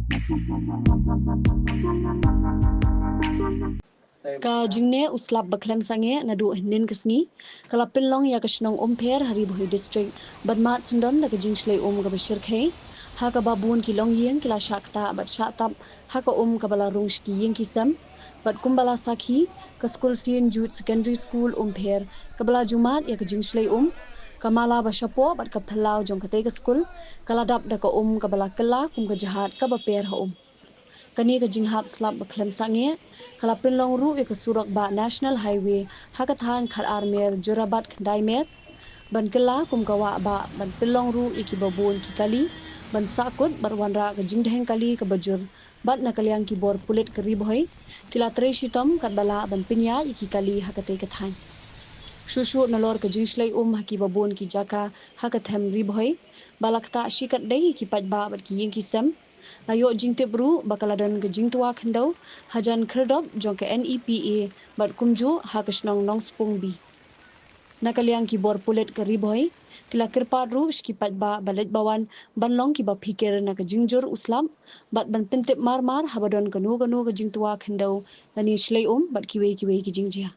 Ka jingne uslap baklem sange nadu nin kesni kala pinlong ya kasnong umper hari bohi district badmat sundon da jinglei ga bashir khai ha ka babun ki long yeng kila shakta bat shatap ha ka kabala rungsh ki yeng kisam bat kumbala sakhi ka school sin jut secondary school umper kabala jumat ya ka jinglei kamala bashapo bat ka phalau jong ka te school kala dap da ka kabala kala kum ka jahat ka ba per ha kani ka jinghap slap baklem sange kala pinlong ru e ka surak ba national highway hakathan khar armer jorabat khandai mer ban kala kum kawa ba ban pinlong ru e ki babon ki kali ban sakut barwanra ka jingdheng kali ka bajur bat na kalyang ki bor pulit ka ribhoi kila tre shitom kat bala ban pinya e ki kali hakate ka than shushu nalor ka jingslei haki babon ki jaka hakathem ribhoi balakta shikat dei ki pajba bat ki yeng ki sem Ayo jingtip ru bakaladon ke jingtua khendau hajan kherdop jong ke NEPA bat kumju hakasnong nong spung bi nakaliang ki bor pulet ke riboy kila kirpat ru skipat ba balet bawan banlong ki ba pikir na ke jingjur uslam bat ban pintip mar habadon kanu ke jingtua khendau lani shlei bat kiwe ki jingjia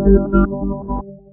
Thank you.